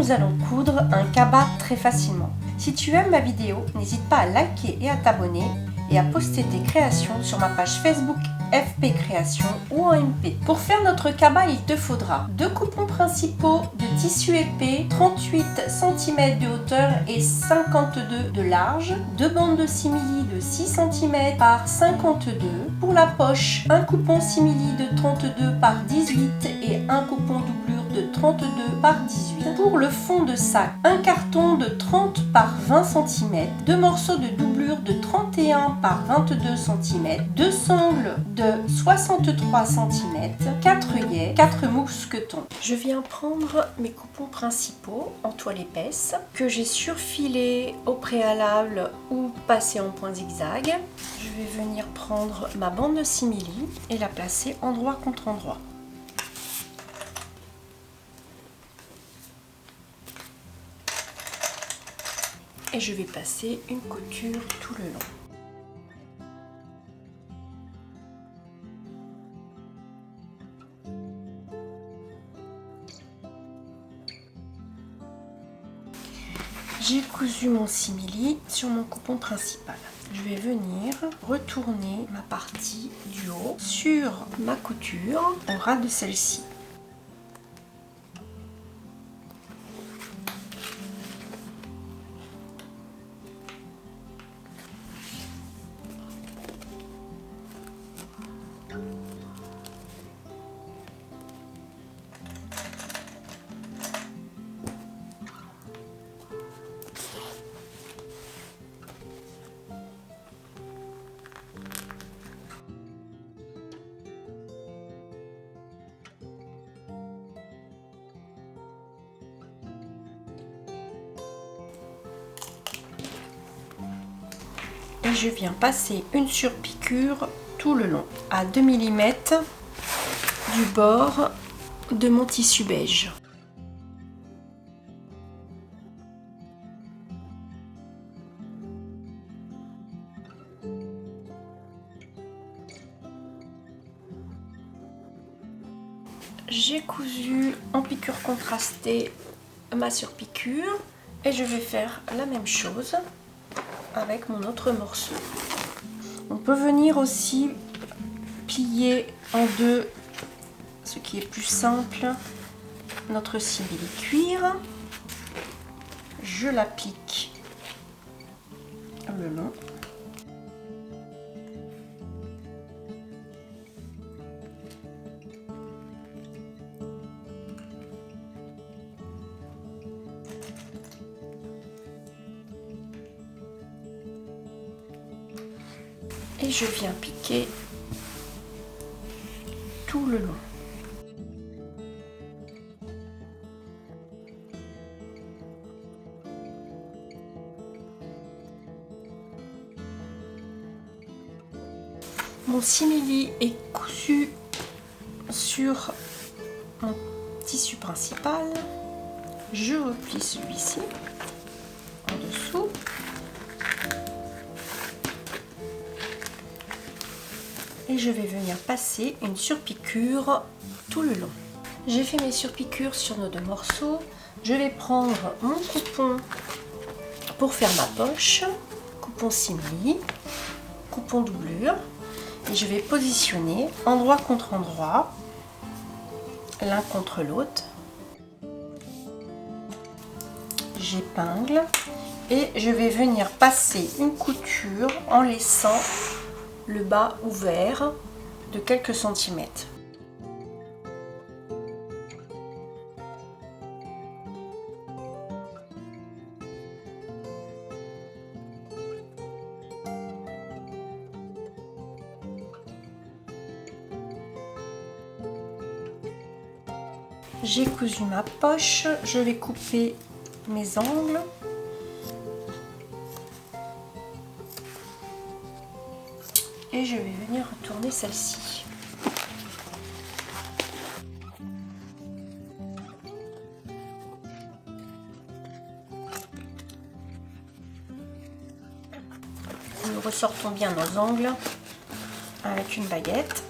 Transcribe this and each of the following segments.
nous allons coudre un cabas très facilement. Si tu aimes ma vidéo, n'hésite pas à liker et à t'abonner et à poster tes créations sur ma page Facebook FP Création ou en MP. Pour faire notre cabas, il te faudra 2 coupons principaux de tissu épais, 38 cm de hauteur et 52 de large, 2 bandes de simili de 6 cm par 52. Pour la poche, un coupon simili de 32 par 18 et un coupon doublure de 32 par 18. Pour le fond de sac, un carton de 30 par 20 cm, 2 morceaux de doublure de 31 par 22 cm, 2 sangles de 63 cm, 4 œillets, 4 mousquetons. Je viens prendre mes coupons principaux en toile épaisse que j'ai surfilé au préalable ou passé en point zigzag. Je vais venir prendre ma bande de simili et la placer endroit contre endroit. Et je vais passer une couture tout le long. J'ai cousu mon simili sur mon coupon principal. Je vais venir retourner ma partie du haut sur ma couture au ras de celle-ci. Et je viens passer une surpiqûre tout le long à 2 mm du bord de mon tissu beige. J'ai cousu en piqûre contrastée ma surpiqûre et je vais faire la même chose avec mon autre morceau. On peut venir aussi plier en deux, ce qui est plus simple, notre simili cuir. Je l'applique le long. Et je viens piquer tout le long. Mon simili est cousu sur mon tissu principal. Je replie celui-ci en dessous. Et je vais venir passer une surpiqûre tout le long. J'ai fait mes surpiqûres sur nos deux morceaux. Je vais prendre mon coupon pour faire ma poche, coupon simili, coupon doublure, et je vais positionner endroit contre endroit, l'un contre l'autre. J'épingle et je vais venir passer une couture en laissant le bas ouvert de quelques centimètres. J'ai cousu ma poche, je vais couper mes angles. Et je vais venir retourner celle-ci. Nous ressortons bien nos angles avec une baguette.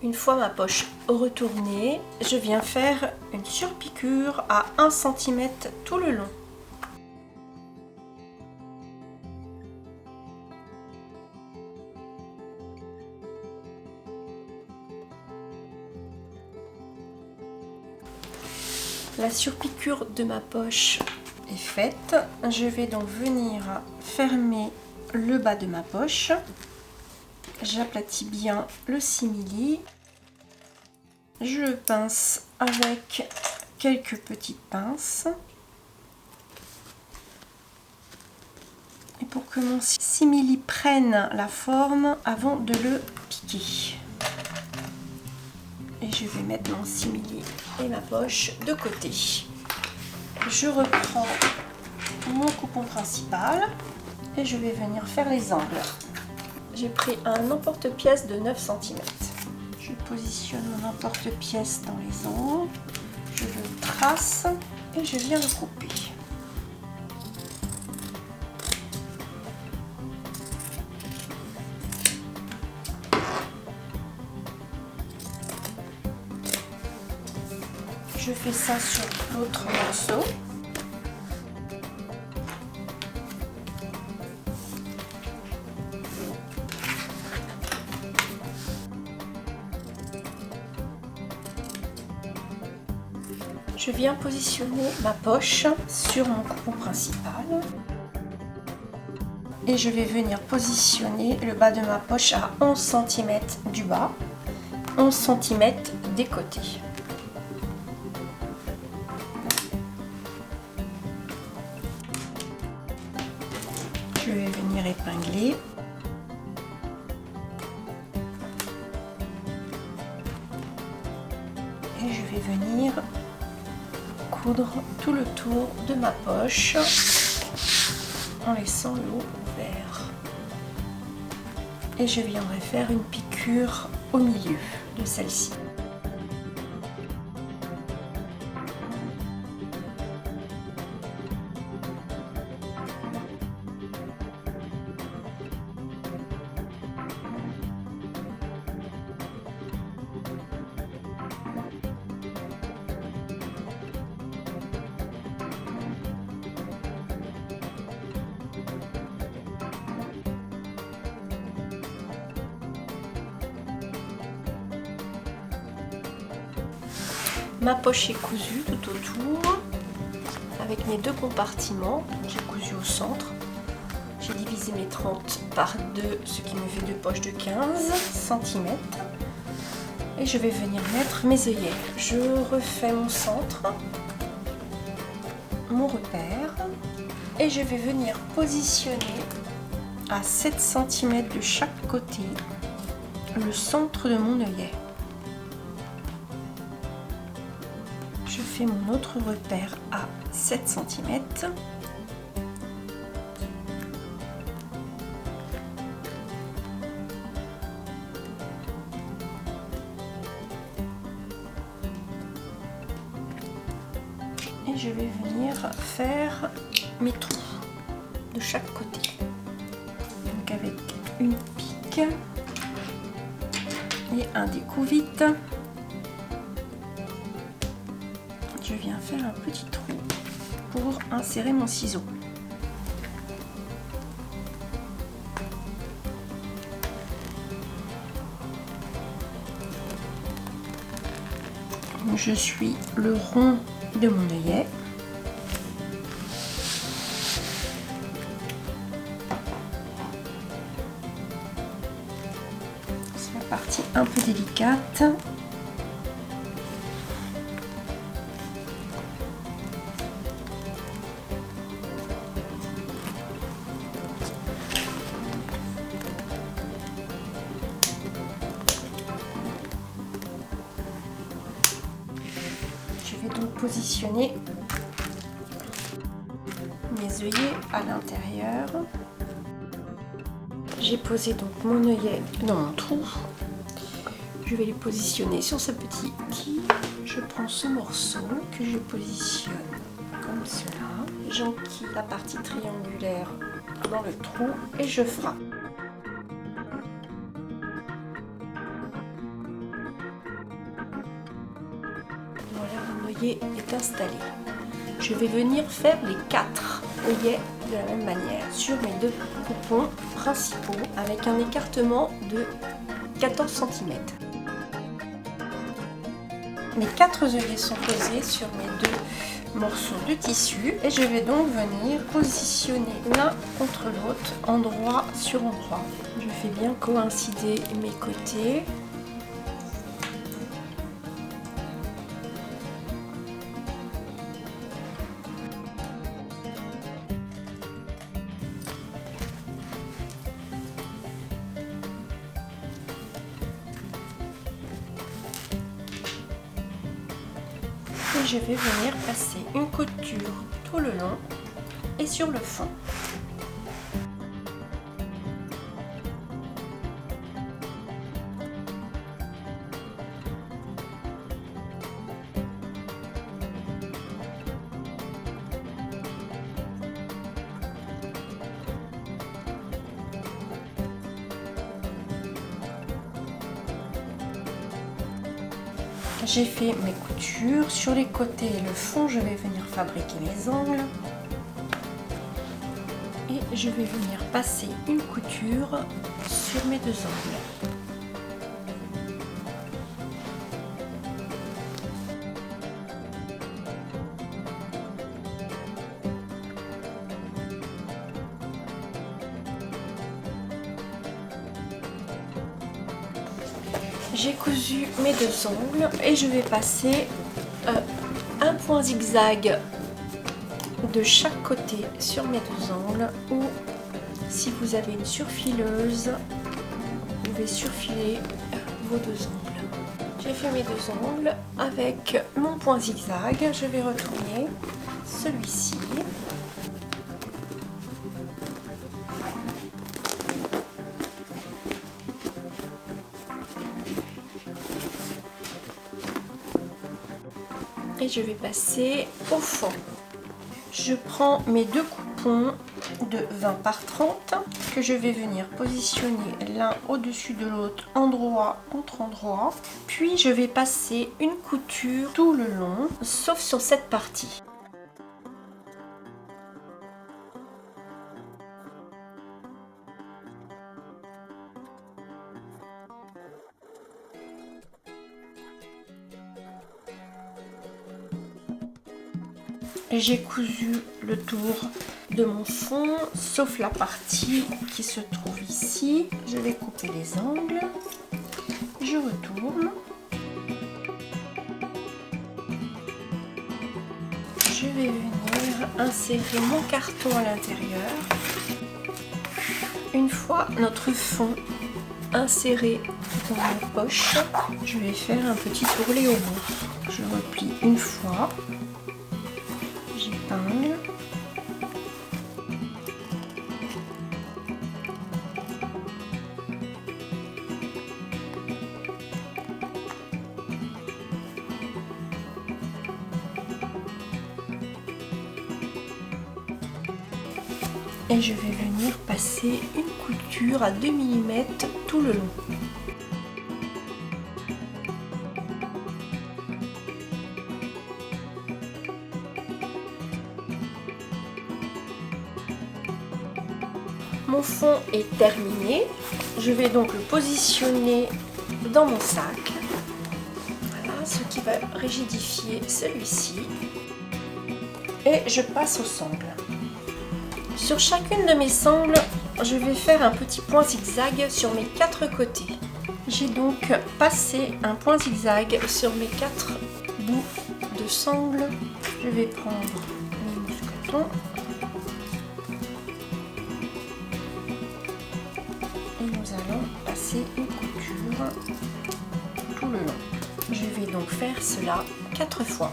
Une fois ma poche retournée, je viens faire une surpiqûre à 1 cm tout le long. La surpiqûre de ma poche est faite. Je vais donc venir fermer le bas de ma poche. J'aplatis bien le simili. Je le pince avec quelques petites pinces. Et pour que mon simili prenne la forme avant de le piquer. Et je vais mettre mon simili et ma poche de côté. Je reprends mon coupon principal et je vais venir faire les angles. J'ai pris un emporte-pièce de 9 cm. Je positionne mon emporte-pièce dans les angles. Je le trace et je viens le couper. Je fais ça sur l'autre morceau. Je viens positionner ma poche sur mon coupon principal. Et je vais venir positionner le bas de ma poche à 11 cm du bas, 11 cm des côtés. Je vais venir épingler. Et je vais venir coudre tout le tour de ma poche en laissant le haut ouvert. Et je viendrai faire une piqûre au milieu de celle-ci. Ma poche est cousue tout autour avec mes deux compartiments. J'ai cousu au centre. J'ai divisé mes 30 par 2, ce qui me fait deux poches de 15 cm. Et je vais venir mettre mes œillets. Je refais mon centre, mon repère, et je vais venir positionner à 7 cm de chaque côté le centre de mon œillet. Je fais mon autre repère à 7 cm. Et je vais venir faire mes trous de chaque côté. Donc avec une pique et un découvite. Je viens faire un petit trou pour insérer mon ciseau. Je suis le rond de mon œillet. C'est la partie un peu délicate. Je vais donc positionner mes œillets à l'intérieur. J'ai posé donc mon œillet dans mon trou. Je vais les positionner sur ce petit qui. Je prends ce morceau que je positionne comme cela. J'enquille la partie triangulaire dans le trou et je frappe. Voilà, le noyer est installé. Je vais venir faire les 4 œillets de la même manière sur mes 2 poupons principaux avec un écartement de 14 cm. Mes 4 œillets sont posés sur mes 2 morceaux de tissu et je vais donc venir positionner l'un contre l'autre, endroit sur endroit. Je fais bien coïncider mes côtés. Et je vais venir passer une couture tout le long et sur le fond. J'ai fait mes coutures. Sur les côtés et le fond, je vais venir fabriquer mes angles. Et je vais venir passer une couture sur mes 2 angles. J'ai cousu mes 2 ongles et je vais passer un point zigzag de chaque côté sur mes 2 ongles, ou si vous avez une surfileuse, vous pouvez surfiler vos 2 ongles. J'ai fait mes 2 ongles avec mon point zigzag. Je vais retourner celui-ci. Et je vais passer au fond. Je prends mes 2 coupons de 20 par 30 que je vais venir positionner l'un au-dessus de l'autre, endroit contre endroit. Puis je vais passer une couture tout le long, sauf sur cette partie. J'ai cousu le tour de mon fond, sauf la partie qui se trouve ici. Je vais couper les angles. Je retourne. Je vais venir insérer mon carton à l'intérieur. Une fois notre fond inséré dans la poche, je vais faire un petit ourlet au bout. Je replie une fois. J'épingle. Et je vais venir passer une couture à 2 mm tout le long. Mon fond est terminé. Je vais donc le positionner dans mon sac. Voilà, ce qui va rigidifier celui-ci. Et je passe aux sangles. Sur chacune de mes sangles, je vais faire un petit point zigzag sur mes 4 côtés. J'ai donc passé un point zigzag sur mes 4 bouts de sangles. Je vais prendre mes mousquetons. Et nous allons passer une couture tout le long. Je vais donc faire cela 4 fois.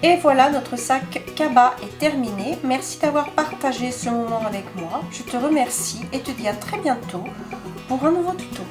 Et voilà, notre sac Kaba est terminé. Merci d'avoir partagé ce moment avec moi. Je te remercie et te dis à très bientôt pour un nouveau tuto.